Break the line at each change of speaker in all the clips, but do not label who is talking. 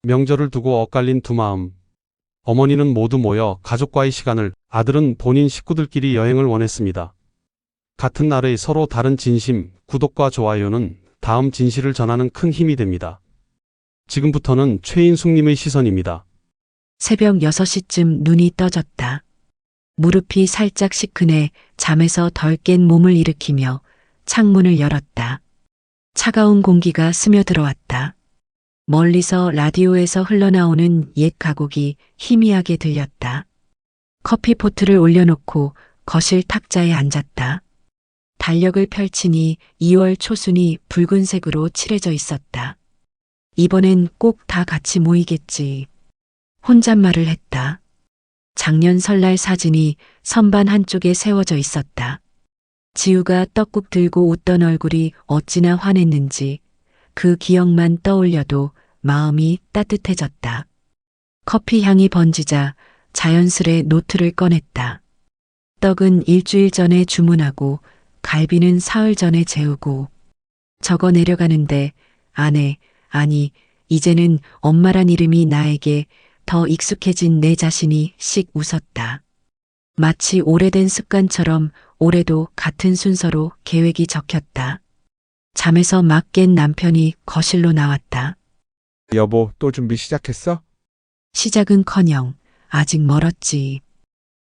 명절을 두고 엇갈린 두 마음. 어머니는 모두 모여 가족과의 시간을, 아들은 본인 식구들끼리 여행을 원했습니다. 같은 날의 서로 다른 진심, 구독과 좋아요는 다음 진실을 전하는 큰 힘이 됩니다. 지금부터는 최인숙님의 시선입니다.
새벽 6시쯤 눈이 떠졌다. 무릎이 살짝 시큰해 잠에서 덜 깬 몸을 일으키며 창문을 열었다. 차가운 공기가 스며들어왔다. 멀리서 라디오에서 흘러나오는 옛 가곡이 희미하게 들렸다. 커피포트를 올려놓고 거실 탁자에 앉았다. 달력을 펼치니 2월 초순이 붉은색으로 칠해져 있었다. 이번엔 꼭 다 같이 모이겠지. 혼잣말을 했다. 작년 설날 사진이 선반 한쪽에 세워져 있었다. 지우가 떡국 들고 웃던 얼굴이 어찌나 환했는지 그 기억만 떠올려도 마음이 따뜻해졌다. 커피 향이 번지자 자연스레 노트를 꺼냈다. 떡은 일주일 전에 주문하고 갈비는 사흘 전에 재우고 적어 내려가는데 아니, 이제는 엄마란 이름이 나에게 더 익숙해진 내 자신이 씩 웃었다. 마치 오래된 습관처럼 올해도 같은 순서로 계획이 적혔다. 잠에서 막 깬 남편이 거실로 나왔다.
여보, 또 준비 시작했어?
시작은커녕 아직 멀었지.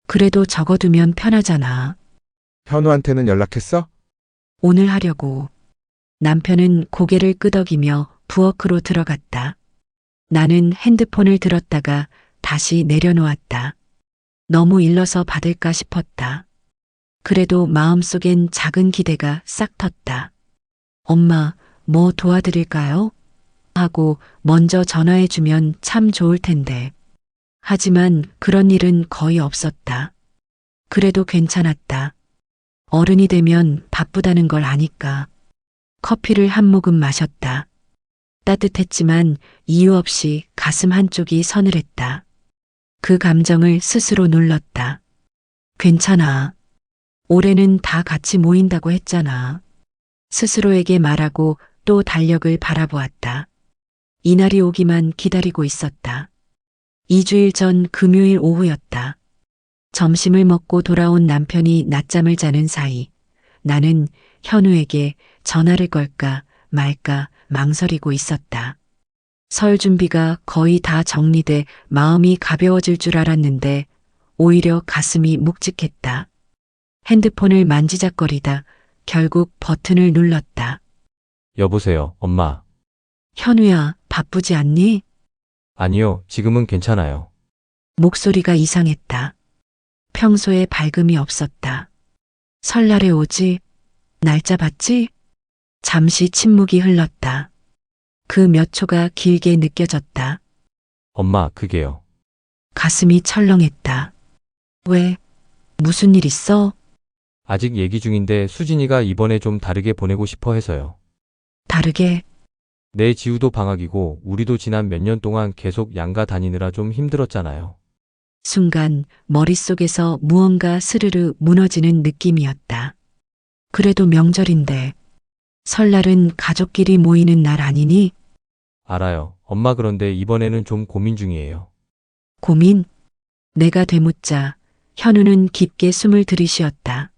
그래도 적어두면 편하잖아.
현우한테는 연락했어?
오늘 하려고. 남편은 고개를 끄덕이며 부엌으로 들어갔다. 나는 핸드폰을 들었다가 다시 내려놓았다. 너무 일러서 받을까 싶었다. 그래도 마음속엔 작은 기대가 싹 텄다. 엄마, 뭐 도와드릴까요? 하고 먼저 전화해주면 참 좋을 텐데. 하지만 그런 일은 거의 없었다. 그래도 괜찮았다. 어른이 되면 바쁘다는 걸 아니까. 커피를 한 모금 마셨다. 따뜻했지만 이유 없이 가슴 한쪽이 서늘했다. 그 감정을 스스로 눌렀다. 괜찮아. 올해는 다 같이 모인다고 했잖아. 스스로에게 말하고 또 달력을 바라보았다. 이날이 오기만 기다리고 있었다. 2주일 전 금요일 오후였다. 점심을 먹고 돌아온 남편이 낮잠을 자는 사이 나는 현우에게 전화를 걸까 말까 망설이고 있었다. 설 준비가 거의 다 정리돼 마음이 가벼워질 줄 알았는데 오히려 가슴이 묵직했다. 핸드폰을 만지작거리다 결국 버튼을 눌렀다.
여보세요, 엄마.
현우야, 바쁘지 않니?
아니요, 지금은 괜찮아요.
목소리가 이상했다. 평소에 밝음이 없었다. 설날에 오지? 날짜 봤지? 잠시 침묵이 흘렀다. 그 몇 초가 길게 느껴졌다.
엄마, 그게요.
가슴이 철렁했다. 왜? 무슨 일 있어?
아직 얘기 중인데 수진이가 이번에 좀 다르게 보내고 싶어 해서요.
다르게?
내 지우도 방학이고 우리도 지난 몇 년 동안 계속 양가 다니느라 좀 힘들었잖아요.
순간 머릿속에서 무언가 스르르 무너지는 느낌이었다. 그래도 명절인데 설날은 가족끼리 모이는 날 아니니?
알아요. 엄마 그런데 이번에는 좀 고민 중이에요.
고민? 내가 되묻자 현우는 깊게 숨을 들이쉬었다.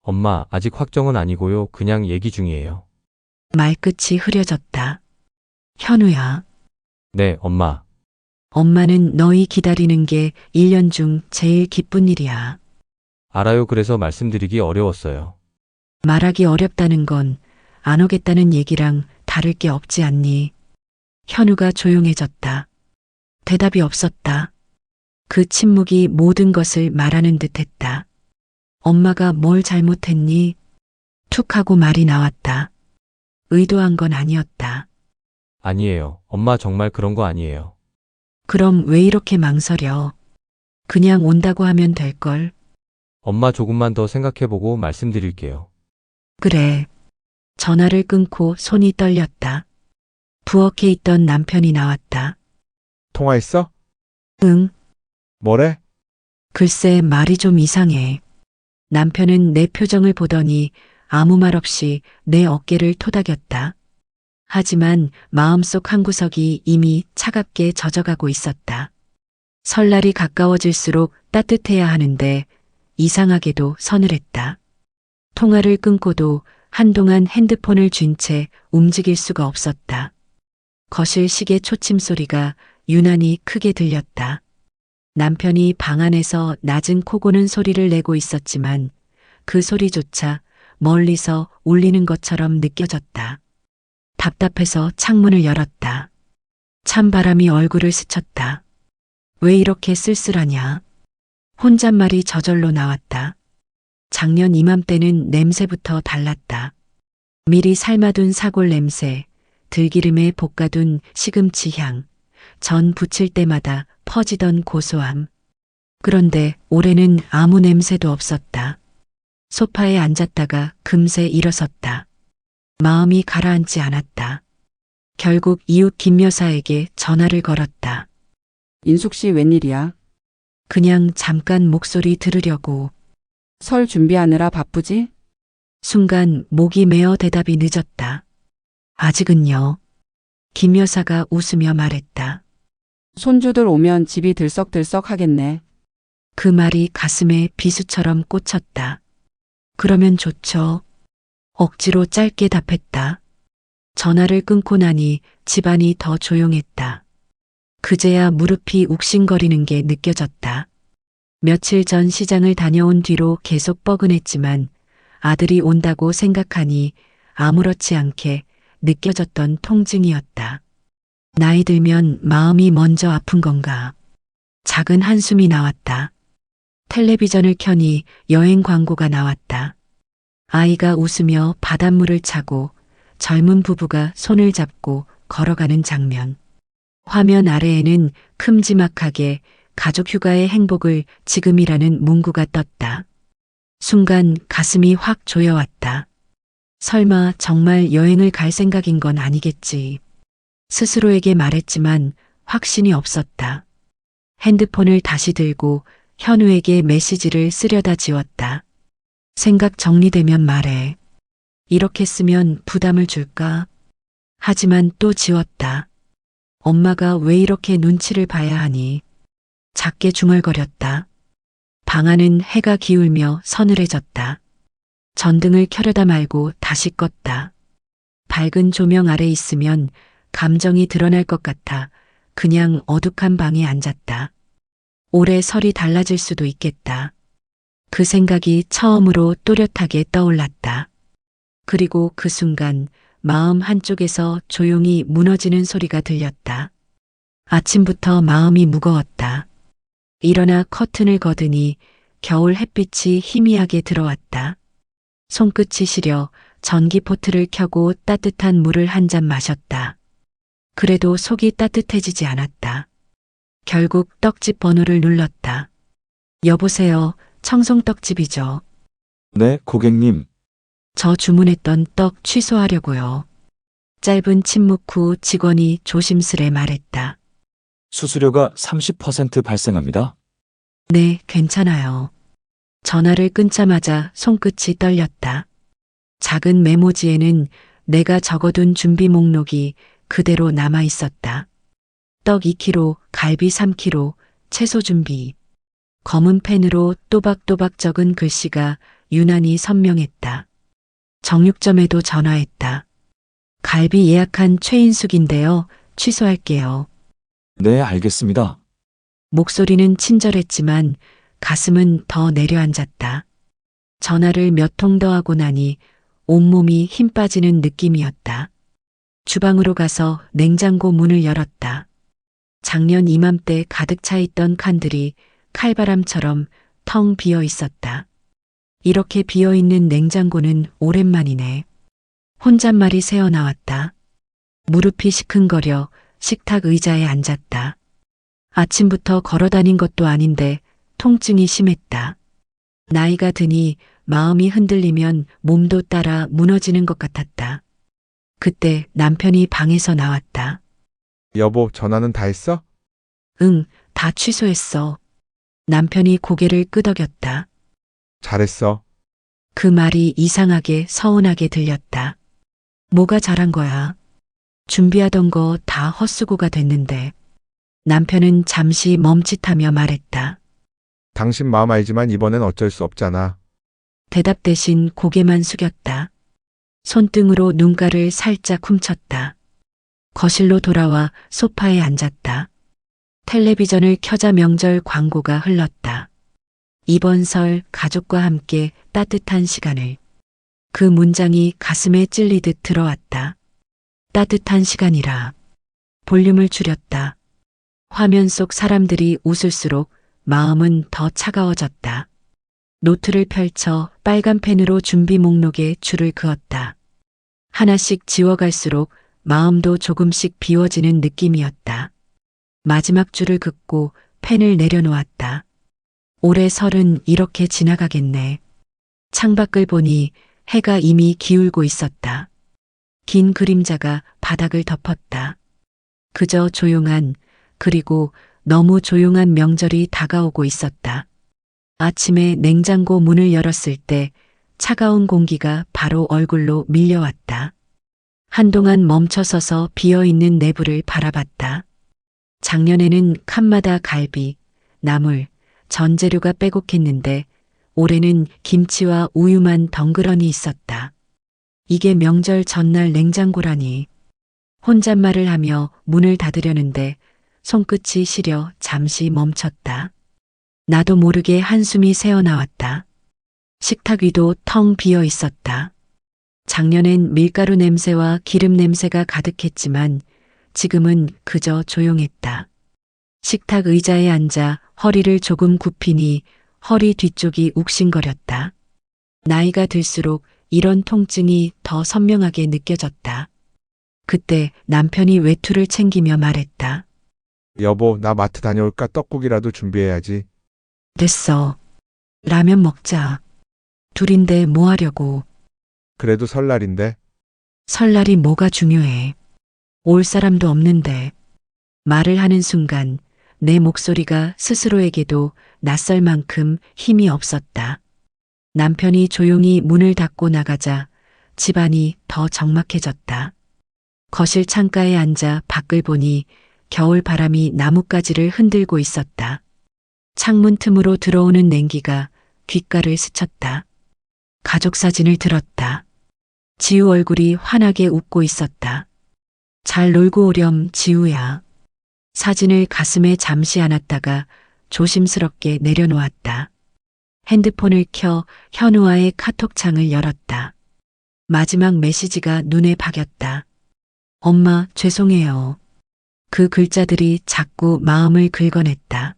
엄마, 아직 확정은 아니고요. 그냥 얘기 중이에요.
말끝이 흐려졌다. 현우야,
네, 엄마.
엄마는 너희 기다리는 게 1년 중 제일 기쁜 일이야.
알아요. 그래서 말씀드리기 어려웠어요.
말하기 어렵다는 건 안 오겠다는 얘기랑 다를 게 없지 않니? 현우가 조용해졌다. 대답이 없었다. 그 침묵이 모든 것을 말하는 듯했다. 엄마가 뭘 잘못했니? 툭 하고 말이 나왔다. 의도한 건 아니었다.
아니에요. 엄마 정말 그런 거 아니에요.
그럼 왜 이렇게 망설여? 그냥 온다고 하면 될걸.
엄마 조금만 더 생각해보고 말씀드릴게요.
그래. 전화를 끊고 손이 떨렸다. 부엌에 있던 남편이 나왔다.
통화했어?
응,
뭐래?
글쎄 말이 좀 이상해. 남편은 내 표정을 보더니 아무 말 없이 내 어깨를 토닥였다. 하지만 마음속 한구석이 이미 차갑게 젖어가고 있었다. 설날이 가까워질수록 따뜻해야 하는데 이상하게도 서늘했다. 통화를 끊고도 한동안 핸드폰을 쥔 채 움직일 수가 없었다. 거실 시계 초침 소리가 유난히 크게 들렸다. 남편이 방 안에서 낮은 코 고는 소리를 내고 있었지만 그 소리조차 멀리서 울리는 것처럼 느껴졌다. 답답해서 창문을 열었다. 찬바람이 얼굴을 스쳤다. 왜 이렇게 쓸쓸하냐? 혼잣말이 저절로 나왔다. 작년 이맘때는 냄새부터 달랐다. 미리 삶아둔 사골 냄새, 들기름에 볶아둔 시금치 향, 전 부칠 때마다 퍼지던 고소함. 그런데 올해는 아무 냄새도 없었다. 소파에 앉았다가 금세 일어섰다. 마음이 가라앉지 않았다. 결국 이웃 김 여사에게 전화를 걸었다.
인숙 씨 웬일이야?
그냥 잠깐 목소리 들으려고.
설 준비하느라 바쁘지?
순간 목이 메어 대답이 늦었다. 아직은요. 김 여사가 웃으며 말했다.
손주들 오면 집이 들썩들썩 하겠네.
그 말이 가슴에 비수처럼 꽂혔다. 그러면 좋죠. 억지로 짧게 답했다. 전화를 끊고 나니 집안이 더 조용했다. 그제야 무릎이 욱신거리는 게 느껴졌다. 며칠 전 시장을 다녀온 뒤로 계속 뻐근했지만 아들이 온다고 생각하니 아무렇지 않게 느껴졌던 통증이었다. 나이 들면 마음이 먼저 아픈 건가. 작은 한숨이 나왔다. 텔레비전을 켜니 여행 광고가 나왔다. 아이가 웃으며 바닷물을 차고 젊은 부부가 손을 잡고 걸어가는 장면. 화면 아래에는 큼지막하게 가족 휴가의 행복을 지금이라는 문구가 떴다. 순간 가슴이 확 조여왔다. 설마 정말 여행을 갈 생각인 건 아니겠지. 스스로에게 말했지만 확신이 없었다. 핸드폰을 다시 들고 현우에게 메시지를 쓰려다 지웠다. 생각 정리되면 말해. 이렇게 쓰면 부담을 줄까? 하지만 또 지웠다. 엄마가 왜 이렇게 눈치를 봐야 하니? 작게 중얼거렸다. 방 안은 해가 기울며 서늘해졌다. 전등을 켜려다 말고 다시 껐다. 밝은 조명 아래 있으면 감정이 드러날 것 같아 그냥 어둑한 방에 앉았다. 올해 설이 달라질 수도 있겠다. 그 생각이 처음으로 또렷하게 떠올랐다. 그리고 그 순간 마음 한쪽에서 조용히 무너지는 소리가 들렸다. 아침부터 마음이 무거웠다. 일어나 커튼을 걷으니 겨울 햇빛이 희미하게 들어왔다. 손끝이 시려 전기포트를 켜고 따뜻한 물을 한 잔 마셨다. 그래도 속이 따뜻해지지 않았다. 결국 떡집 번호를 눌렀다. 여보세요, 청송떡집이죠.
네, 고객님.
저 주문했던 떡 취소하려고요. 짧은 침묵 후 직원이 조심스레 말했다.
수수료가 30% 발생합니다.
네, 괜찮아요. 전화를 끊자마자 손끝이 떨렸다. 작은 메모지에는 내가 적어둔 준비 목록이 그대로 남아 있었다. 떡 2kg, 갈비 3kg, 채소 준비. 검은 펜으로 또박또박 적은 글씨가 유난히 선명했다. 정육점에도 전화했다. 갈비 예약한 최인숙인데요. 취소할게요.
네, 알겠습니다.
목소리는 친절했지만 가슴은 더 내려앉았다. 전화를 몇 통 더 하고 나니 온몸이 힘 빠지는 느낌이었다. 주방으로 가서 냉장고 문을 열었다. 작년 이맘때 가득 차 있던 칸들이 칼바람처럼 텅 비어 있었다. 이렇게 비어 있는 냉장고는 오랜만이네. 혼잣말이 새어나왔다. 무릎이 시큰거려 식탁 의자에 앉았다. 아침부터 걸어 다닌 것도 아닌데 통증이 심했다. 나이가 드니 마음이 흔들리면 몸도 따라 무너지는 것 같았다. 그때 남편이 방에서 나왔다.
여보, 전화는 다 했어?
응, 다 취소했어. 남편이 고개를 끄덕였다.
잘했어.
그 말이 이상하게 서운하게 들렸다. 뭐가 잘한 거야? 준비하던 거 다 헛수고가 됐는데 남편은 잠시 멈칫하며 말했다.
당신 마음 알지만 이번엔 어쩔 수 없잖아.
대답 대신 고개만 숙였다. 손등으로 눈가를 살짝 훔쳤다. 거실로 돌아와 소파에 앉았다. 텔레비전을 켜자 명절 광고가 흘렀다. 이번 설 가족과 함께 따뜻한 시간을. 그 문장이 가슴에 찔리듯 들어왔다. 따뜻한 시간이라. 볼륨을 줄였다. 화면 속 사람들이 웃을수록 마음은 더 차가워졌다. 노트를 펼쳐 빨간 펜으로 준비 목록에 줄을 그었다. 하나씩 지워갈수록 마음도 조금씩 비워지는 느낌이었다. 마지막 줄을 긋고 펜을 내려놓았다. 올해 설은 이렇게 지나가겠네. 창밖을 보니 해가 이미 기울고 있었다. 긴 그림자가 바닥을 덮었다. 그저 조용한, 그리고 너무 조용한 명절이 다가오고 있었다. 아침에 냉장고 문을 열었을 때 차가운 공기가 바로 얼굴로 밀려왔다. 한동안 멈춰서서 비어있는 내부를 바라봤다. 작년에는 칸마다 갈비, 나물, 전 재료가 빼곡했는데 올해는 김치와 우유만 덩그러니 있었다. 이게 명절 전날 냉장고라니. 혼잣말을 하며 문을 닫으려는데 손끝이 시려 잠시 멈췄다. 나도 모르게 한숨이 새어나왔다. 식탁 위도 텅 비어 있었다. 작년엔 밀가루 냄새와 기름 냄새가 가득했지만 지금은 그저 조용했다. 식탁 의자에 앉아 허리를 조금 굽히니 허리 뒤쪽이 욱신거렸다. 나이가 들수록 이런 통증이 더 선명하게 느껴졌다. 그때 남편이 외투를 챙기며 말했다.
여보, 나 마트 다녀올까? 떡국이라도 준비해야지.
됐어. 라면 먹자. 둘인데 뭐 하려고.
그래도 설날인데.
설날이 뭐가 중요해. 올 사람도 없는데. 말을 하는 순간 내 목소리가 스스로에게도 낯설 만큼 힘이 없었다. 남편이 조용히 문을 닫고 나가자 집안이 더 적막해졌다. 거실 창가에 앉아 밖을 보니 겨울 바람이 나뭇가지를 흔들고 있었다. 창문 틈으로 들어오는 냉기가 귓가를 스쳤다. 가족 사진을 들었다. 지우 얼굴이 환하게 웃고 있었다. 잘 놀고 오렴, 지우야. 사진을 가슴에 잠시 안았다가 조심스럽게 내려놓았다. 핸드폰을 켜 현우와의 카톡창을 열었다. 마지막 메시지가 눈에 박였다. 엄마, 죄송해요. 그 글자들이 자꾸 마음을 긁어냈다.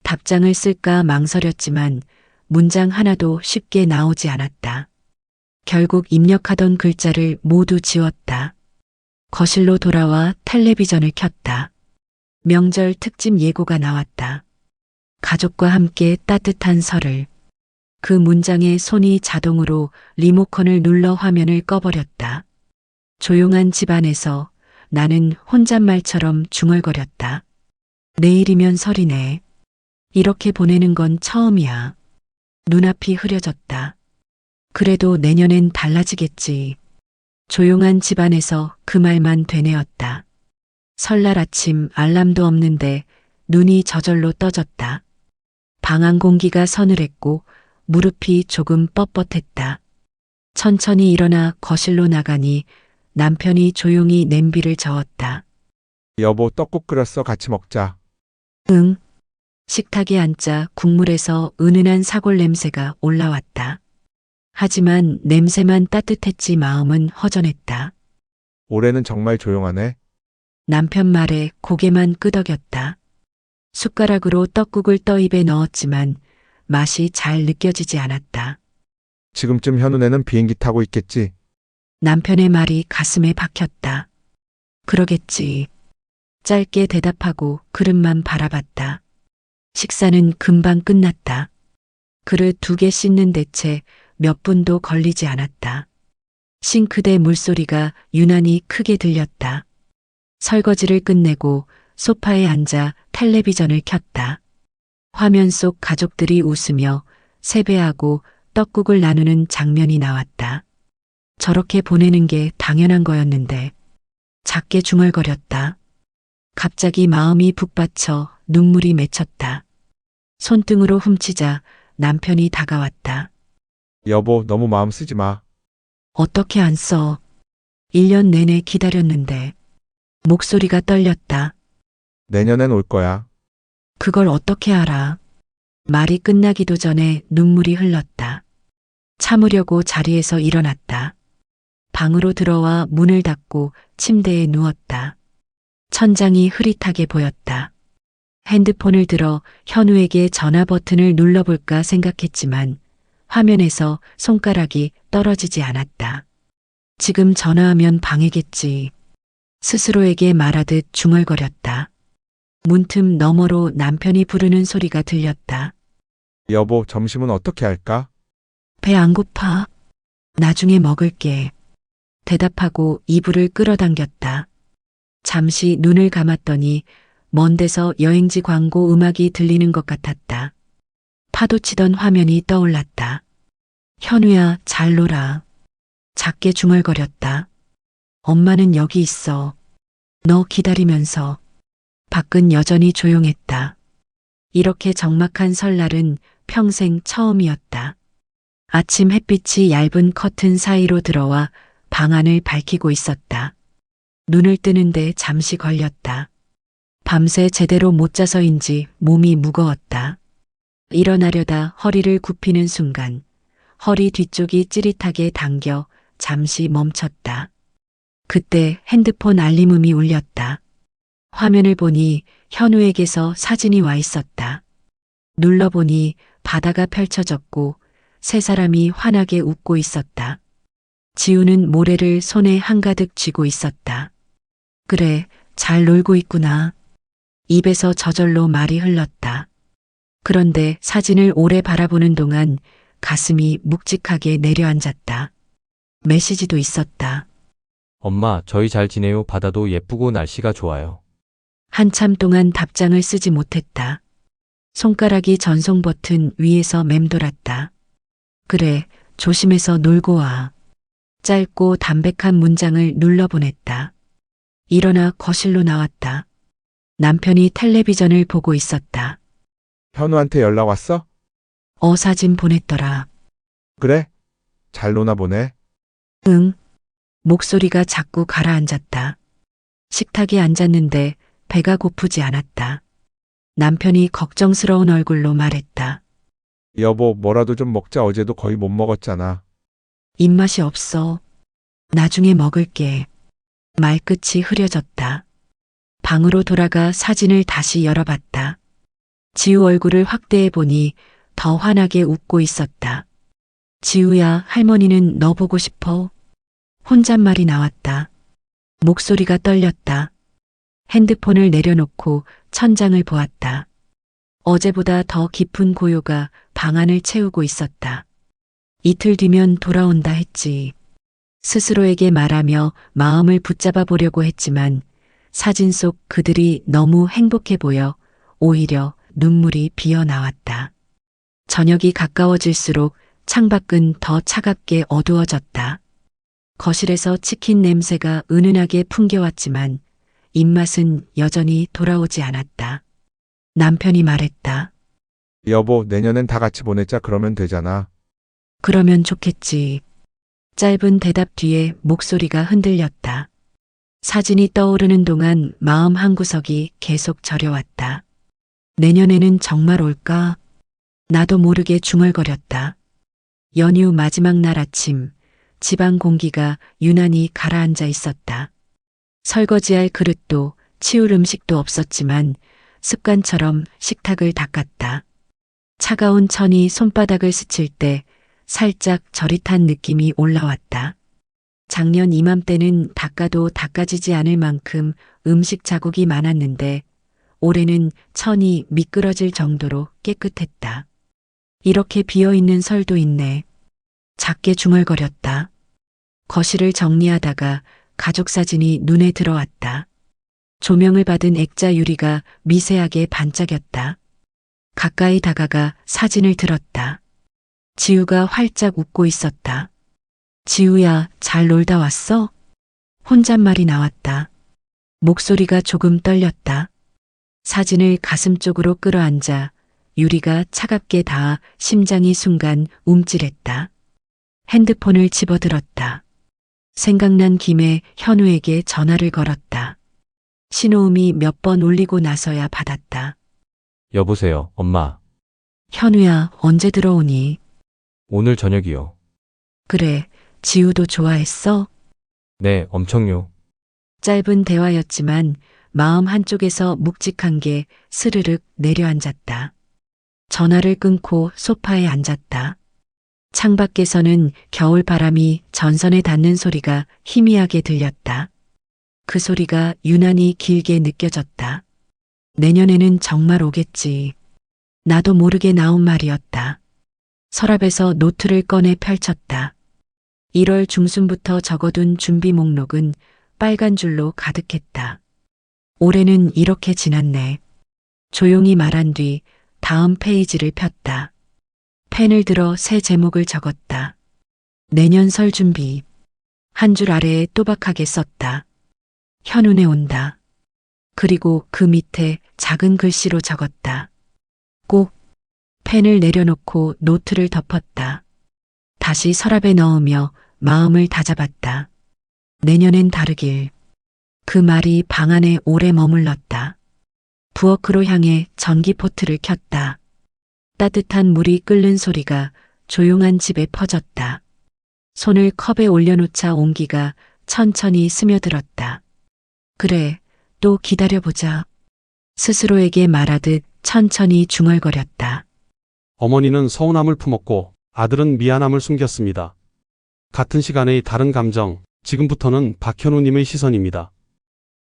답장을 쓸까 망설였지만 문장 하나도 쉽게 나오지 않았다. 결국 입력하던 글자를 모두 지웠다. 거실로 돌아와 텔레비전을 켰다. 명절 특집 예고가 나왔다. 가족과 함께 따뜻한 설을. 그 문장에 손이 자동으로 리모컨을 눌러 화면을 꺼버렸다. 조용한 집안에서 나는 혼잣말처럼 중얼거렸다. 내일이면 설이네. 이렇게 보내는 건 처음이야. 눈앞이 흐려졌다. 그래도 내년엔 달라지겠지. 조용한 집안에서 그 말만 되뇌었다. 설날 아침 알람도 없는데 눈이 저절로 떠졌다. 방 안 공기가 서늘했고 무릎이 조금 뻣뻣했다. 천천히 일어나 거실로 나가니 남편이 조용히 냄비를 저었다.
여보, 떡국 끓였어. 같이 먹자.
응. 식탁에 앉자 국물에서 은은한 사골 냄새가 올라왔다. 하지만 냄새만 따뜻했지 마음은 허전했다.
올해는 정말 조용하네.
남편 말에 고개만 끄덕였다. 숟가락으로 떡국을 떠 입에 넣었지만 맛이 잘 느껴지지 않았다.
지금쯤 현우네는 비행기 타고 있겠지.
남편의 말이 가슴에 박혔다. 그러겠지. 짧게 대답하고 그릇만 바라봤다. 식사는 금방 끝났다. 그릇 2개 씻는 대체 몇 분도 걸리지 않았다. 싱크대 물소리가 유난히 크게 들렸다. 설거지를 끝내고 소파에 앉아 텔레비전을 켰다. 화면 속 가족들이 웃으며 세배하고 떡국을 나누는 장면이 나왔다. 저렇게 보내는 게 당연한 거였는데 작게 중얼거렸다. 갑자기 마음이 북받쳐 눈물이 맺혔다. 손등으로 훔치자 남편이 다가왔다.
여보, 너무 마음 쓰지 마.
어떻게 안 써? 1년 내내 기다렸는데. 목소리가 떨렸다.
내년엔 올 거야.
그걸 어떻게 알아? 말이 끝나기도 전에 눈물이 흘렀다. 참으려고 자리에서 일어났다. 방으로 들어와 문을 닫고 침대에 누웠다. 천장이 흐릿하게 보였다. 핸드폰을 들어 현우에게 전화 버튼을 눌러볼까 생각했지만 화면에서 손가락이 떨어지지 않았다. 지금 전화하면 방해겠지. 스스로에게 말하듯 중얼거렸다. 문틈 너머로 남편이 부르는 소리가 들렸다.
여보, 점심은 어떻게 할까?
배 안 고파. 나중에 먹을게. 대답하고 이불을 끌어당겼다. 잠시 눈을 감았더니 먼 데서 여행지 광고 음악이 들리는 것 같았다. 파도치던 화면이 떠올랐다. 현우야, 잘 놀아. 작게 중얼거렸다. 엄마는 여기 있어. 너 기다리면서. 밖은 여전히 조용했다. 이렇게 적막한 설날은 평생 처음이었다. 아침 햇빛이 얇은 커튼 사이로 들어와 방 안을 밝히고 있었다. 눈을 뜨는데 잠시 걸렸다. 밤새 제대로 못 자서인지 몸이 무거웠다. 일어나려다 허리를 굽히는 순간 허리 뒤쪽이 찌릿하게 당겨 잠시 멈췄다. 그때 핸드폰 알림음이 울렸다. 화면을 보니 현우에게서 사진이 와 있었다. 눌러보니 바다가 펼쳐졌고 세 사람이 환하게 웃고 있었다. 지우는 모래를 손에 한가득 쥐고 있었다. 그래, 잘 놀고 있구나. 입에서 저절로 말이 흘렀다. 그런데 사진을 오래 바라보는 동안 가슴이 묵직하게 내려앉았다. 메시지도 있었다.
엄마, 저희 잘 지내요. 바다도 예쁘고 날씨가 좋아요.
한참 동안 답장을 쓰지 못했다. 손가락이 전송 버튼 위에서 맴돌았다. 그래, 조심해서 놀고 와. 짧고 담백한 문장을 눌러보냈다. 일어나 거실로 나왔다. 남편이 텔레비전을 보고 있었다.
현우한테 연락 왔어?
사진 보냈더라.
그래? 잘 노나 보네.
응. 목소리가 자꾸 가라앉았다. 식탁에 앉았는데 배가 고프지 않았다. 남편이 걱정스러운 얼굴로 말했다.
여보, 뭐라도 좀 먹자. 어제도 거의 못 먹었잖아.
입맛이 없어. 나중에 먹을게. 말끝이 흐려졌다. 방으로 돌아가 사진을 다시 열어봤다. 지우 얼굴을 확대해 보니 더 환하게 웃고 있었다. 지우야, 할머니는 너 보고 싶어. 혼잣말이 나왔다. 목소리가 떨렸다. 핸드폰을 내려놓고 천장을 보았다. 어제보다 더 깊은 고요가 방안을 채우고 있었다. 이틀 뒤면 돌아온다 했지. 스스로에게 말하며 마음을 붙잡아 보려고 했지만 사진 속 그들이 너무 행복해 보여 오히려 눈물이 비어 나왔다. 저녁이 가까워질수록 창밖은 더 차갑게 어두워졌다. 거실에서 치킨 냄새가 은은하게 풍겨왔지만 입맛은 여전히 돌아오지 않았다. 남편이 말했다.
여보, 내년엔 다 같이 보내자. 그러면 되잖아.
그러면 좋겠지. 짧은 대답 뒤에 목소리가 흔들렸다. 사진이 떠오르는 동안 마음 한구석이 계속 저려왔다. 내년에는 정말 올까? 나도 모르게 중얼거렸다. 연휴 마지막 날 아침, 집안 공기가 유난히 가라앉아 있었다. 설거지할 그릇도 치울 음식도 없었지만 습관처럼 식탁을 닦았다. 차가운 천이 손바닥을 스칠 때 살짝 저릿한 느낌이 올라왔다. 작년 이맘때는 닦아도 닦아지지 않을 만큼 음식 자국이 많았는데 올해는 천이 미끄러질 정도로 깨끗했다. 이렇게 비어있는 설도 있네. 작게 중얼거렸다. 거실을 정리하다가 가족 사진이 눈에 들어왔다. 조명을 받은 액자 유리가 미세하게 반짝였다. 가까이 다가가 사진을 들었다. 지우가 활짝 웃고 있었다. 지우야, 잘 놀다 왔어? 혼잣말이 나왔다. 목소리가 조금 떨렸다. 사진을 가슴 쪽으로 끌어안자 유리가 차갑게 닿아 심장이 순간 움찔했다. 핸드폰을 집어들었다. 생각난 김에 현우에게 전화를 걸었다. 신호음이 몇 번 울리고 나서야 받았다.
여보세요, 엄마.
현우야, 언제 들어오니?
오늘 저녁이요.
그래, 지우도 좋아했어?
네, 엄청요.
짧은 대화였지만 마음 한쪽에서 묵직한 게 스르륵 내려앉았다. 전화를 끊고 소파에 앉았다. 창밖에서는 겨울 바람이 전선에 닿는 소리가 희미하게 들렸다. 그 소리가 유난히 길게 느껴졌다. 내년에는 정말 오겠지. 나도 모르게 나온 말이었다. 서랍에서 노트를 꺼내 펼쳤다. 1월 중순부터 적어둔 준비 목록은 빨간 줄로 가득했다. 올해는 이렇게 지났네. 조용히 말한 뒤 다음 페이지를 폈다. 펜을 들어 새 제목을 적었다. 내년 설 준비. 한 줄 아래에 또박하게 썼다. 현운에 온다. 그리고 그 밑에 작은 글씨로 적었다. 꼭. 펜을 내려놓고 노트를 덮었다. 다시 서랍에 넣으며 마음을 다잡았다. 내년엔 다르길. 그 말이 방 안에 오래 머물렀다. 부엌으로 향해 전기포트를 켰다. 따뜻한 물이 끓는 소리가 조용한 집에 퍼졌다. 손을 컵에 올려놓자 온기가 천천히 스며들었다. 그래, 또 기다려보자. 스스로에게 말하듯 천천히 중얼거렸다.
어머니는 서운함을 품었고 아들은 미안함을 숨겼습니다. 같은 시간의 다른 감정, 지금부터는 박현우님의 시선입니다.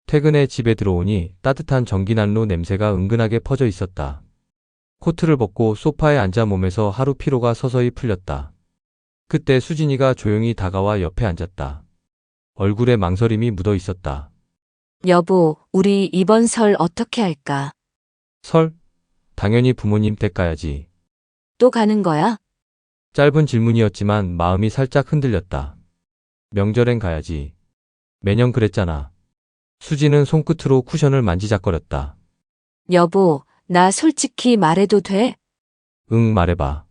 퇴근해 집에 들어오니 따뜻한 전기난로 냄새가 은근하게 퍼져 있었다. 코트를 벗고 소파에 앉아 몸에서 하루 피로가 서서히 풀렸다. 그때 수진이가 조용히 다가와 옆에 앉았다. 얼굴에 망설임이 묻어 있었다.
여보, 우리 이번 설 어떻게 할까?
설? 당연히 부모님 댁 가야지.
또 가는 거야?
짧은 질문이었지만 마음이 살짝 흔들렸다. 명절엔 가야지. 매년 그랬잖아. 수지는 손끝으로 쿠션을 만지작거렸다.
여보, 나 솔직히 말해도 돼?
응, 말해봐.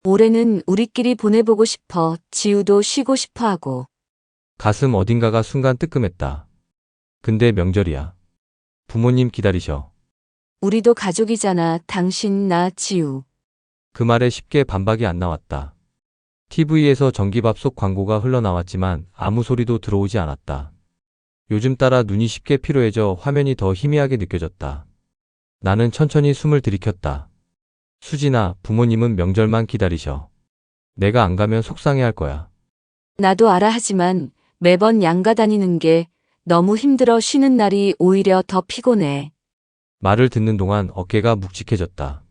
올해는 우리끼리 보내보고 싶어. 지우도 쉬고 싶어 하고.
가슴 어딘가가 순간 뜨끔했다. 근데 명절이야. 부모님 기다리셔.
우리도 가족이잖아. 당신, 나, 지우.
그 말에 쉽게 반박이 안 나왔다. TV에서 전기밥솥 광고가 흘러나왔지만 아무 소리도 들어오지 않았다. 요즘 따라 눈이 쉽게 피로해져 화면이 더 희미하게 느껴졌다. 나는 천천히 숨을 들이켰다. 수진아, 부모님은 명절만 기다리셔. 내가 안 가면 속상해할 거야.
나도 알아 하지만 매번 양가 다니는 게 너무 힘들어. 쉬는 날이 오히려 더 피곤해.
말을 듣는 동안 어깨가 묵직해졌다.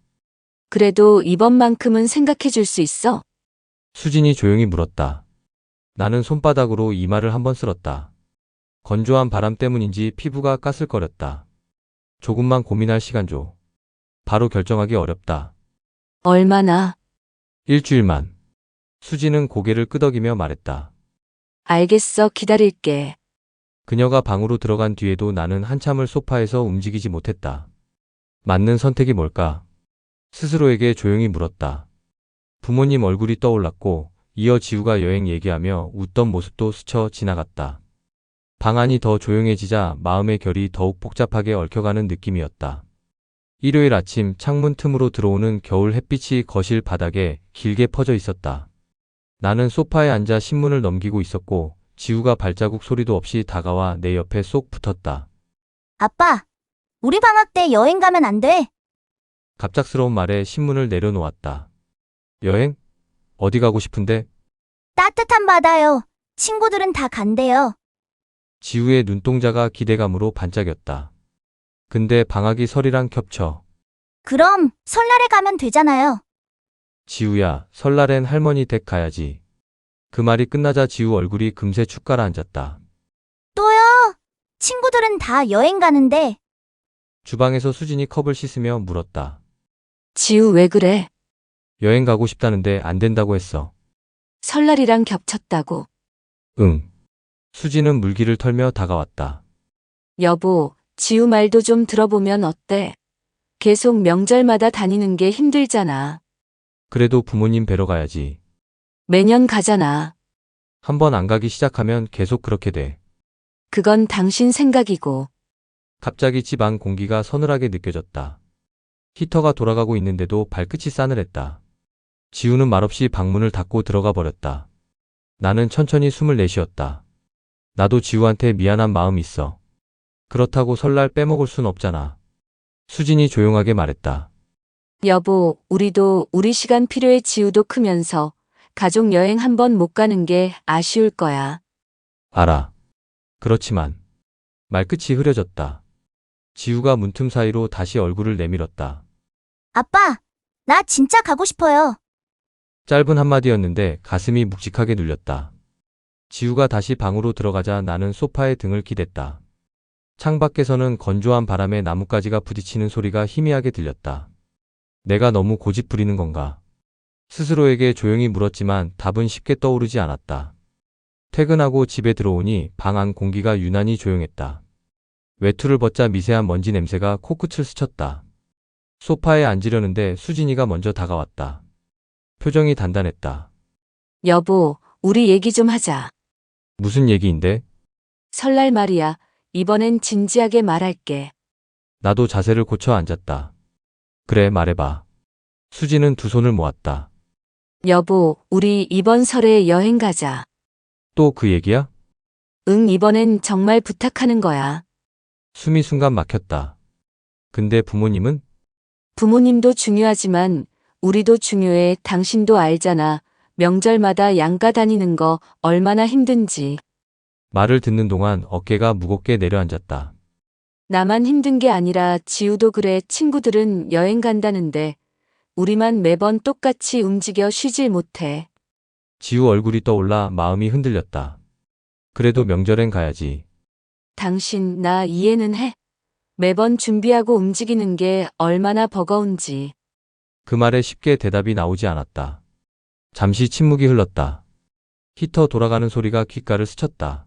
그래도 이번만큼은 생각해 줄 수 있어?
수진이 조용히 물었다. 나는 손바닥으로 이마를 한번 쓸었다. 건조한 바람 때문인지 피부가 까슬거렸다. 조금만 고민할 시간 줘. 바로 결정하기 어렵다.
얼마나?
일주일만. 수지는 고개를 끄덕이며 말했다.
알겠어. 기다릴게.
그녀가 방으로 들어간 뒤에도 나는 한참을 소파에서 움직이지 못했다. 맞는 선택이 뭘까? 스스로에게 조용히 물었다. 부모님 얼굴이 떠올랐고 이어 지우가 여행 얘기하며 웃던 모습도 스쳐 지나갔다. 방 안이 더 조용해지자 마음의 결이 더욱 복잡하게 얽혀가는 느낌이었다. 일요일 아침 창문 틈으로 들어오는 겨울 햇빛이 거실 바닥에 길게 퍼져 있었다. 나는 소파에 앉아 신문을 넘기고 있었고 지우가 발자국 소리도 없이 다가와 내 옆에 쏙 붙었다.
아빠, 우리 방학 때 여행 가면 안 돼.
갑작스러운 말에 신문을 내려놓았다. 여행? 어디 가고 싶은데?
따뜻한 바다요. 친구들은 다 간대요.
지우의 눈동자가 기대감으로 반짝였다. 근데 방학이 설이랑 겹쳐.
그럼 설날에 가면 되잖아요.
지우야, 설날엔 할머니 댁 가야지. 그 말이 끝나자 지우 얼굴이 금세 축 가라앉았다.
또요? 친구들은 다 여행 가는데.
주방에서 수진이 컵을 씻으며 물었다.
지우 왜 그래?
여행 가고 싶다는데 안 된다고 했어.
설날이랑 겹쳤다고.
응. 수지는 물기를 털며 다가왔다.
여보, 지우 말도 좀 들어보면 어때? 계속 명절마다 다니는 게 힘들잖아.
그래도 부모님 뵈러 가야지.
매년 가잖아.
한번 안 가기 시작하면 계속 그렇게 돼.
그건 당신 생각이고.
갑자기 집 안 공기가 서늘하게 느껴졌다. 히터가 돌아가고 있는데도 발끝이 싸늘했다. 지우는 말없이 방문을 닫고 들어가 버렸다. 나는 천천히 숨을 내쉬었다. 나도 지우한테 미안한 마음이 있어. 그렇다고 설날 빼먹을 순 없잖아. 수진이 조용하게 말했다.
여보, 우리도 우리 시간 필요해. 지우도 크면서 가족 여행 한 번 못 가는 게 아쉬울 거야.
알아. 그렇지만 말끝이 흐려졌다. 지우가 문틈 사이로 다시 얼굴을 내밀었다.
아빠, 나 진짜 가고 싶어요.
짧은 한마디였는데 가슴이 묵직하게 눌렸다. 지우가 다시 방으로 들어가자 나는 소파에 등을 기댔다. 창밖에서는 건조한 바람에 나뭇가지가 부딪히는 소리가 희미하게 들렸다. 내가 너무 고집 부리는 건가? 스스로에게 조용히 물었지만 답은 쉽게 떠오르지 않았다. 퇴근하고 집에 들어오니 방 안 공기가 유난히 조용했다. 외투를 벗자 미세한 먼지 냄새가 코끝을 스쳤다. 소파에 앉으려는데 수진이가 먼저 다가왔다. 표정이 단단했다.
여보, 우리 얘기 좀 하자.
무슨 얘기인데?
설날 말이야. 이번엔 진지하게 말할게.
나도 자세를 고쳐 앉았다. 그래, 말해봐. 수지는 두 손을 모았다.
여보, 우리 이번 설에 여행 가자.
또 그 얘기야?
응, 이번엔 정말 부탁하는 거야.
숨이 순간 막혔다. 근데 부모님은?
부모님도 중요하지만 우리도 중요해. 당신도 알잖아. 명절마다 양가 다니는 거 얼마나 힘든지.
말을 듣는 동안 어깨가 무겁게 내려앉았다.
나만 힘든 게 아니라 지우도 그래. 친구들은 여행 간다는데 우리만 매번 똑같이 움직여 쉬질 못해.
지우 얼굴이 떠올라 마음이 흔들렸다. 그래도 명절엔 가야지.
당신 나 이해는 해. 매번 준비하고 움직이는 게 얼마나 버거운지.
그 말에 쉽게 대답이 나오지 않았다. 잠시 침묵이 흘렀다. 히터 돌아가는 소리가 귓가를 스쳤다.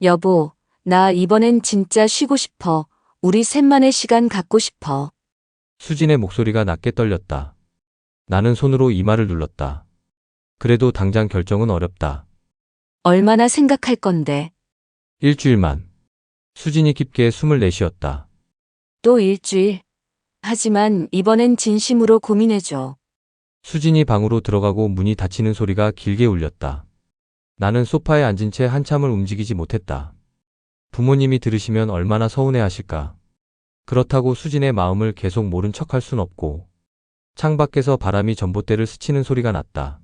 여보, 나 이번엔 진짜 쉬고 싶어. 우리 셋만의 시간 갖고 싶어.
수진의 목소리가 낮게 떨렸다. 나는 손으로 이마를 눌렀다. 그래도 당장 결정은 어렵다.
얼마나 생각할 건데.
일주일만. 수진이 깊게 숨을 내쉬었다.
또 일주일. 하지만 이번엔 진심으로 고민해줘.
수진이 방으로 들어가고 문이 닫히는 소리가 길게 울렸다. 나는 소파에 앉은 채 한참을 움직이지 못했다. 부모님이 들으시면 얼마나 서운해하실까. 그렇다고 수진의 마음을 계속 모른 척할 순 없고. 창밖에서 바람이 전봇대를 스치는 소리가 났다.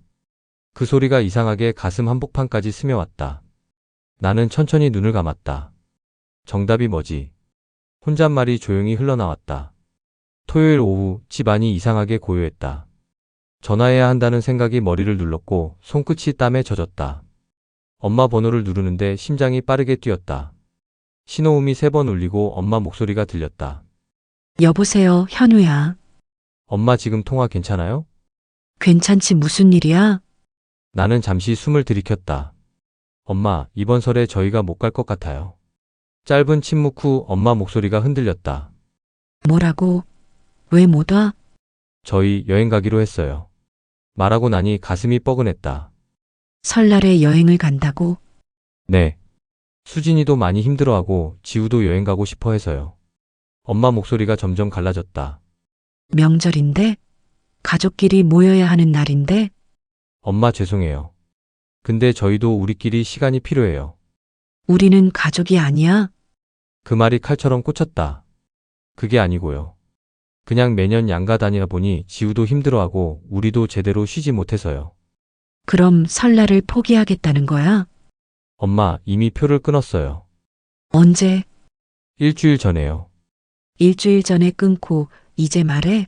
그 소리가 이상하게 가슴 한복판까지 스며왔다. 나는 천천히 눈을 감았다. 정답이 뭐지? 혼잣말이 조용히 흘러나왔다. 토요일 오후 집안이 이상하게 고요했다. 전화해야 한다는 생각이 머리를 눌렀고 손끝이 땀에 젖었다. 엄마 번호를 누르는데 심장이 빠르게 뛰었다. 신호음이 3번 울리고 엄마 목소리가 들렸다.
여보세요, 현우야.
엄마 지금 통화 괜찮아요?
괜찮지, 무슨 일이야?
나는 잠시 숨을 들이켰다. 엄마, 이번 설에 저희가 못 갈 것 같아요. 짧은 침묵 후 엄마 목소리가 흔들렸다.
뭐라고? 왜 못 와?
저희 여행 가기로 했어요. 말하고 나니 가슴이 뻐근했다.
설날에 여행을 간다고?
네. 수진이도 많이 힘들어하고 지우도 여행 가고 싶어 해서요. 엄마 목소리가 점점 갈라졌다.
명절인데? 가족끼리 모여야 하는 날인데?
엄마 죄송해요. 근데 저희도 우리끼리 시간이 필요해요.
우리는 가족이 아니야?
그 말이 칼처럼 꽂혔다. 그게 아니고요. 그냥 매년 양가 다니다 보니 지우도 힘들어하고 우리도 제대로 쉬지 못해서요.
그럼 설날을 포기하겠다는 거야?
엄마, 이미 표를 끊었어요.
언제?
일주일 전에요.
일주일 전에 끊고 이제 말해?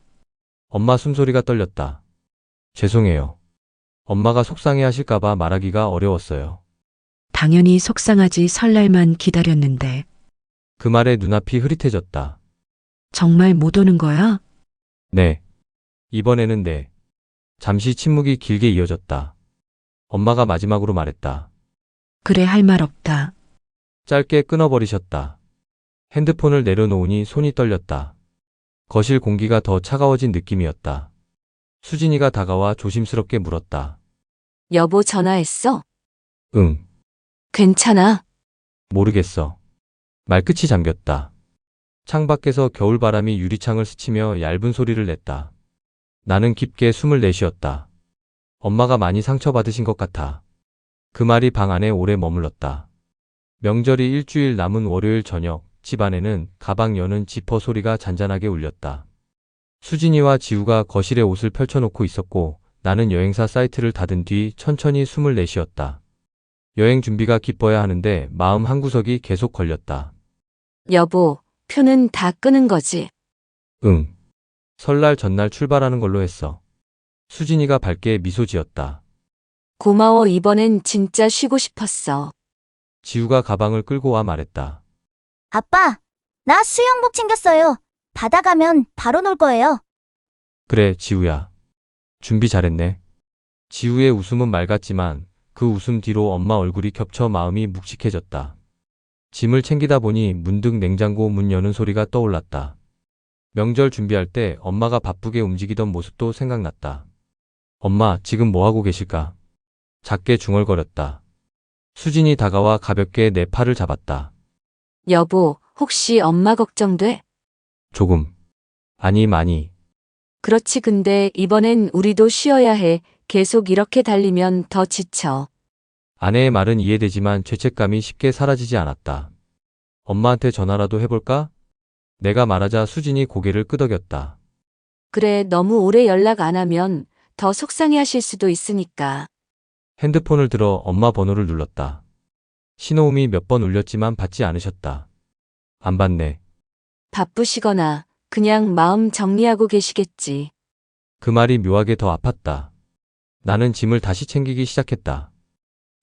엄마 숨소리가 떨렸다. 죄송해요. 엄마가 속상해 하실까봐 말하기가 어려웠어요.
당연히 속상하지. 설날만 기다렸는데.
그 말에 눈앞이 흐릿해졌다.
정말 못 오는 거야?
네. 이번에는 네. 잠시 침묵이 길게 이어졌다. 엄마가 마지막으로 말했다.
그래, 할 말 없다.
짧게 끊어버리셨다. 핸드폰을 내려놓으니 손이 떨렸다. 거실 공기가 더 차가워진 느낌이었다. 수진이가 다가와 조심스럽게 물었다.
여보 전화했어?
응,
괜찮아?
모르겠어. 말끝이 잠겼다. 창밖에서 겨울바람이 유리창을 스치며 얇은 소리를 냈다. 나는 깊게 숨을 내쉬었다. 엄마가 많이 상처받으신 것 같아. 그 말이 방 안에 오래 머물렀다. 명절이 일주일 남은 월요일 저녁, 집 안에는 가방 여는 지퍼 소리가 잔잔하게 울렸다. 수진이와 지우가 거실에 옷을 펼쳐놓고 있었고 나는 여행사 사이트를 닫은 뒤 천천히 숨을 내쉬었다. 여행 준비가 기뻐야 하는데 마음 한구석이 계속 걸렸다.
여보, 표는 다 끄는 거지?
응. 설날 전날 출발하는 걸로 했어. 수진이가 밝게 미소 지었다.
고마워, 이번엔 진짜 쉬고 싶었어.
지우가 가방을 끌고 와 말했다.
아빠, 나 수영복 챙겼어요. 바다 가면 바로 놀 거예요.
그래, 지우야. 준비 잘했네. 지우의 웃음은 맑았지만 그 웃음 뒤로 엄마 얼굴이 겹쳐 마음이 묵직해졌다. 짐을 챙기다 보니 문득 냉장고 문 여는 소리가 떠올랐다. 명절 준비할 때 엄마가 바쁘게 움직이던 모습도 생각났다. 엄마, 지금 뭐하고 계실까? 작게 중얼거렸다. 수진이 다가와 가볍게 내 팔을 잡았다.
여보, 혹시 엄마 걱정돼?
조금. 아니, 많이.
그렇지, 근데 이번엔 우리도 쉬어야 해. 계속 이렇게 달리면 더 지쳐.
아내의 말은 이해되지만 죄책감이 쉽게 사라지지 않았다. 엄마한테 전화라도 해볼까? 내가 말하자 수진이 고개를 끄덕였다.
그래, 너무 오래 연락 안 하면 더 속상해 하실 수도 있으니까.
핸드폰을 들어 엄마 번호를 눌렀다. 신호음이 몇 번 울렸지만 받지 않으셨다. 안 받네.
바쁘시거나 그냥 마음 정리하고 계시겠지.
그 말이 묘하게 더 아팠다. 나는 짐을 다시 챙기기 시작했다.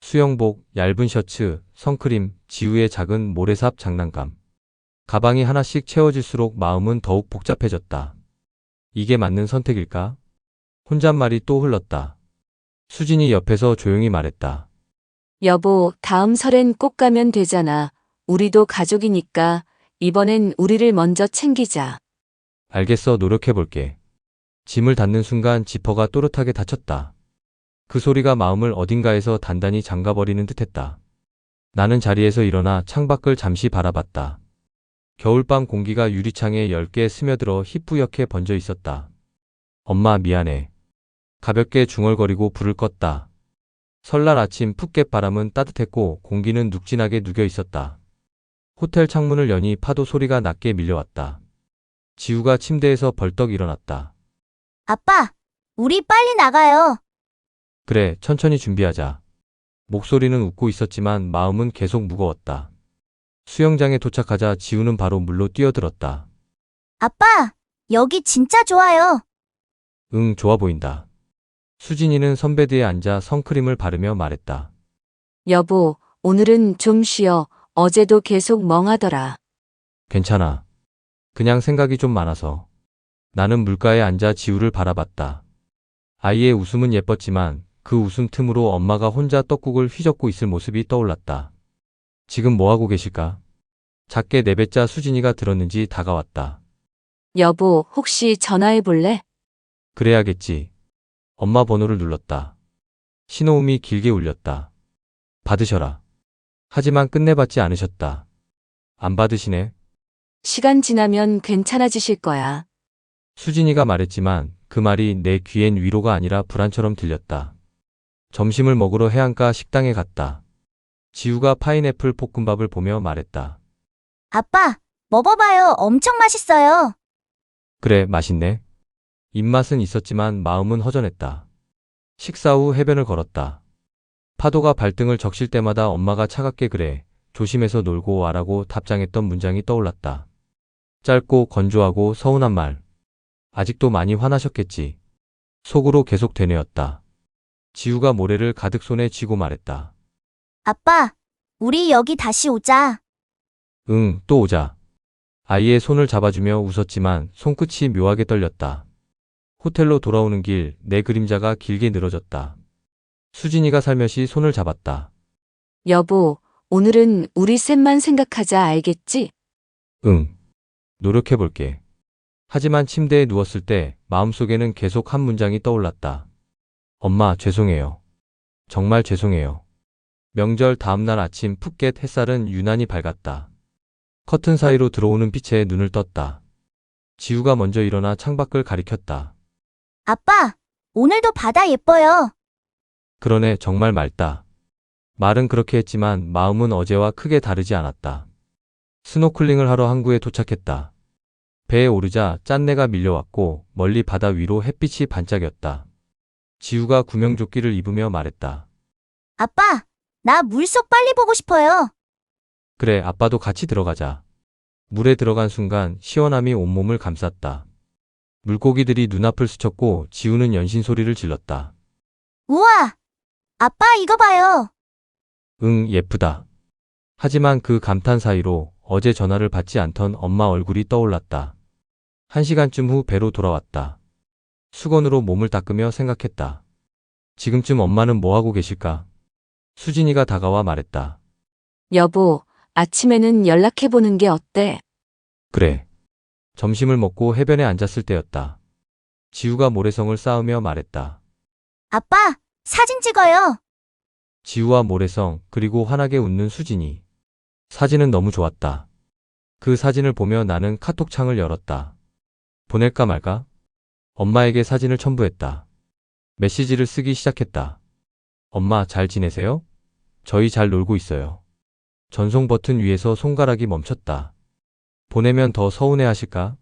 수영복, 얇은 셔츠, 선크림, 지우의 작은 모래삽 장난감. 가방이 하나씩 채워질수록 마음은 더욱 복잡해졌다. 이게 맞는 선택일까? 혼잣말이 또 흘렀다. 수진이 옆에서 조용히 말했다.
여보, 다음 설엔 꼭 가면 되잖아. 우리도 가족이니까 이번엔 우리를 먼저 챙기자.
알겠어, 노력해볼게. 짐을 닫는 순간 지퍼가 또렷하게 닫혔다. 그 소리가 마음을 어딘가에서 단단히 잠가버리는 듯했다. 나는 자리에서 일어나 창밖을 잠시 바라봤다. 겨울밤 공기가 유리창에 엷게 스며들어 희뿌옇게 번져 있었다. 엄마, 미안해. 가볍게 중얼거리고 불을 껐다. 설날 아침 풋갯바람은 따뜻했고 공기는 눅진하게 누겨 있었다. 호텔 창문을 여니 파도 소리가 낮게 밀려왔다. 지우가 침대에서 벌떡 일어났다.
아빠, 우리 빨리 나가요.
그래, 천천히 준비하자. 목소리는 웃고 있었지만 마음은 계속 무거웠다. 수영장에 도착하자 지우는 바로 물로 뛰어들었다.
아빠, 여기 진짜 좋아요.
응, 좋아 보인다. 수진이는 선베드에 앉아 선크림을 바르며 말했다.
여보, 오늘은 좀 쉬어. 어제도 계속 멍하더라.
괜찮아. 그냥 생각이 좀 많아서. 나는 물가에 앉아 지우를 바라봤다. 아이의 웃음은 예뻤지만 그 웃음 틈으로 엄마가 혼자 떡국을 휘젓고 있을 모습이 떠올랐다. 지금 뭐하고 계실까? 작게 내뱉자 수진이가 들었는지 다가왔다.
여보, 혹시 전화해 볼래?
그래야겠지. 엄마 번호를 눌렀다. 신호음이 길게 울렸다. 받으셔라. 하지만 끝내 받지 않으셨다. 안 받으시네.
시간 지나면 괜찮아지실 거야.
수진이가 말했지만 그 말이 내 귀엔 위로가 아니라 불안처럼 들렸다. 점심을 먹으러 해안가 식당에 갔다. 지우가 파인애플 볶음밥을 보며 말했다.
아빠, 먹어봐요. 엄청 맛있어요.
그래, 맛있네. 입맛은 있었지만 마음은 허전했다. 식사 후 해변을 걸었다. 파도가 발등을 적실 때마다 엄마가 차갑게 그래, 조심해서 놀고 와라고 답장했던 문장이 떠올랐다. 짧고 건조하고 서운한 말. 아직도 많이 화나셨겠지. 속으로 계속 되뇌었다. 지우가 모래를 가득 손에 쥐고 말했다.
아빠, 우리 여기 다시 오자.
응, 또 오자. 아이의 손을 잡아주며 웃었지만 손끝이 묘하게 떨렸다. 호텔로 돌아오는 길, 내 그림자가 길게 늘어졌다. 수진이가 살며시 손을 잡았다.
여보, 오늘은 우리 셋만 생각하자, 알겠지?
응. 노력해볼게. 하지만 침대에 누웠을 때 마음속에는 계속 한 문장이 떠올랐다. 엄마, 죄송해요. 정말 죄송해요. 명절 다음날 아침 풋겟 햇살은 유난히 밝았다. 커튼 사이로 들어오는 빛에 눈을 떴다. 지우가 먼저 일어나 창밖을 가리켰다.
아빠, 오늘도 바다 예뻐요.
그러네, 정말 맑다. 말은 그렇게 했지만 마음은 어제와 크게 다르지 않았다. 스노클링을 하러 항구에 도착했다. 배에 오르자 짠내가 밀려왔고 멀리 바다 위로 햇빛이 반짝였다. 지우가 구명조끼를 입으며 말했다.
아빠, 나 물속 빨리 보고 싶어요.
그래, 아빠도 같이 들어가자. 물에 들어간 순간 시원함이 온몸을 감쌌다. 물고기들이 눈앞을 스쳤고 지우는 연신 소리를 질렀다.
우와! 아빠, 이거 봐요.
응, 예쁘다. 하지만 그 감탄 사이로 어제 전화를 받지 않던 엄마 얼굴이 떠올랐다. 1시간쯤 후 배로 돌아왔다. 수건으로 몸을 닦으며 생각했다. 지금쯤 엄마는 뭐하고 계실까? 수진이가 다가와 말했다.
여보, 아침에는 연락해보는 게 어때?
그래. 점심을 먹고 해변에 앉았을 때였다. 지우가 모래성을 쌓으며 말했다.
아빠, 사진 찍어요.
지우와 모래성, 그리고 환하게 웃는 수진이. 사진은 너무 좋았다. 그 사진을 보며 나는 카톡창을 열었다. 보낼까 말까? 엄마에게 사진을 첨부했다. 메시지를 쓰기 시작했다. 엄마, 잘 지내세요? 저희 잘 놀고 있어요. 전송 버튼 위에서 손가락이 멈췄다. 보내면 더 서운해 하실까?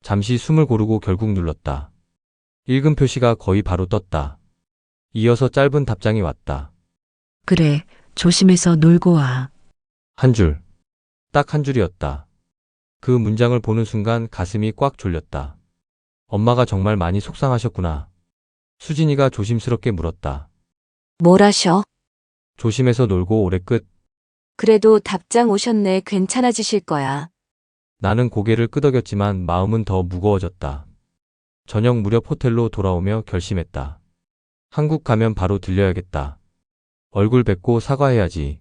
잠시 숨을 고르고 결국 눌렀다. 읽은 표시가 거의 바로 떴다. 이어서 짧은 답장이 왔다.
그래, 조심해서 놀고 와.
한 줄. 딱 한 줄이었다. 그 문장을 보는 순간 가슴이 꽉 졸렸다. 엄마가 정말 많이 속상하셨구나. 수진이가 조심스럽게 물었다.
뭘 하셔?
조심해서 놀고 올해 끝.
그래도 답장 오셨네. 괜찮아지실 거야.
나는 고개를 끄덕였지만 마음은 더 무거워졌다. 저녁 무렵 호텔로 돌아오며 결심했다. 한국 가면 바로 들려야겠다. 얼굴 뵙고 사과해야지.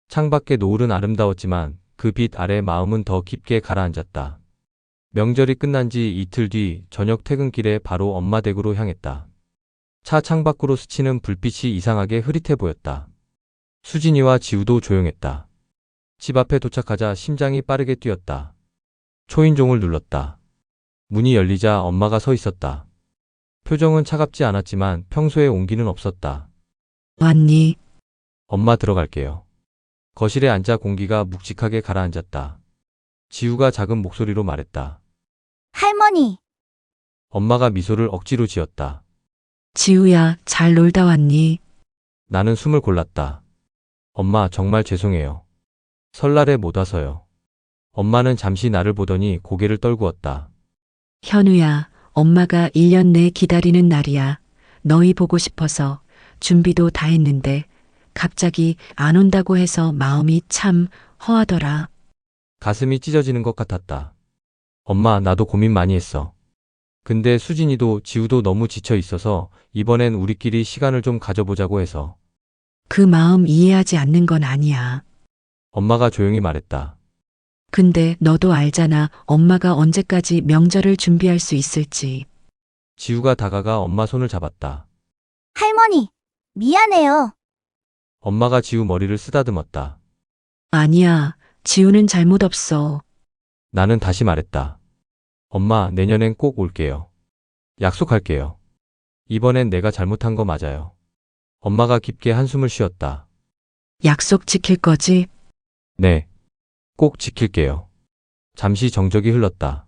창밖의 노을은 아름다웠지만 그 빛 아래 마음은 더 깊게 가라앉았다. 명절이 끝난 지 이틀 뒤 저녁 퇴근길에 바로 엄마 댁으로 향했다. 차 창밖으로 스치는 불빛이 이상하게 흐릿해 보였다. 수진이와 지우도 조용했다. 집 앞에 도착하자 심장이 빠르게 뛰었다. 초인종을 눌렀다. 문이 열리자 엄마가 서 있었다. 표정은 차갑지 않았지만 평소의 온기는 없었다.
왔니?
엄마, 들어갈게요. 거실에 앉아 공기가 묵직하게 가라앉았다. 지우가 작은 목소리로 말했다.
할머니,
엄마가 미소를 억지로 지었다.
지우야, 잘 놀다 왔니?
나는 숨을 골랐다. 엄마, 정말 죄송해요. 설날에 못 와서요. 엄마는 잠시 나를 보더니 고개를 떨구었다.
현우야, 엄마가 1년 내 기다리는 날이야. 너희 보고 싶어서 준비도 다 했는데 갑자기 안 온다고 해서 마음이 참 허하더라.
가슴이 찢어지는 것 같았다. 엄마, 나도 고민 많이 했어. 근데 수진이도 지우도 너무 지쳐 있어서 이번엔 우리끼리 시간을 좀 가져보자고 해서.
그 마음 이해하지 않는 건 아니야.
엄마가 조용히 말했다.
근데 너도 알잖아. 엄마가 언제까지 명절을 준비할 수 있을지.
지우가 다가가 엄마 손을 잡았다.
할머니, 미안해요.
엄마가 지우 머리를 쓰다듬었다.
아니야. 지우는 잘못 없어.
나는 다시 말했다. 엄마, 내년엔 꼭 올게요. 약속할게요. 이번엔 내가 잘못한 거 맞아요. 엄마가 깊게 한숨을 쉬었다.
약속 지킬 거지?
네. 꼭 지킬게요. 잠시 정적이 흘렀다.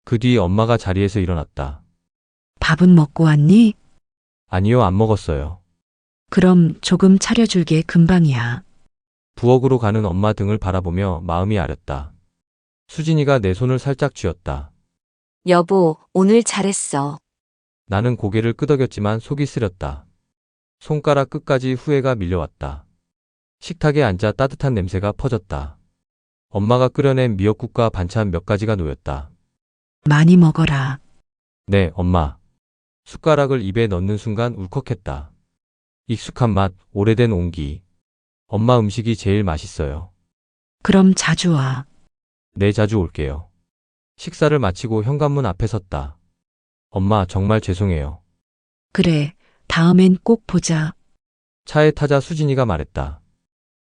그 뒤 엄마가 자리에서 일어났다.
밥은 먹고 왔니?
아니요, 안 먹었어요.
그럼 조금 차려줄게. 금방이야.
부엌으로 가는 엄마 등을 바라보며 마음이 아렸다. 수진이가 내 손을 살짝 쥐었다.
여보, 오늘 잘했어.
나는 고개를 끄덕였지만 속이 쓰렸다. 손가락 끝까지 후회가 밀려왔다. 식탁에 앉아 따뜻한 냄새가 퍼졌다. 엄마가 끓여낸 미역국과 반찬 몇 가지가 놓였다.
많이 먹어라.
네, 엄마. 숟가락을 입에 넣는 순간 울컥했다. 익숙한 맛, 오래된 온기. 엄마 음식이 제일 맛있어요.
그럼 자주 와.
네, 자주 올게요. 식사를 마치고 현관문 앞에 섰다. 엄마, 정말 죄송해요.
그래, 다음엔 꼭 보자.
차에 타자 수진이가 말했다.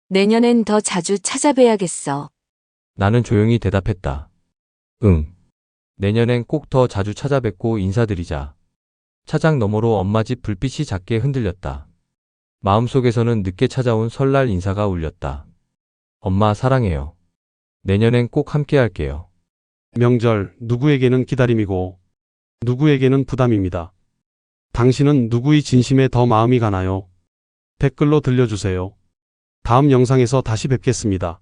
내년엔 더 자주 찾아뵈야겠어.
나는 조용히 대답했다. 응. 내년엔 꼭 더 자주 찾아뵙고 인사드리자. 차장 너머로 엄마 집 불빛이 작게 흔들렸다. 마음속에서는 늦게 찾아온 설날 인사가 울렸다. 엄마, 사랑해요. 내년엔 꼭 함께 할게요.
명절, 누구에게는 기다림이고, 누구에게는 부담입니다. 당신은 누구의 진심에 더 마음이 가나요? 댓글로 들려주세요. 다음 영상에서 다시 뵙겠습니다.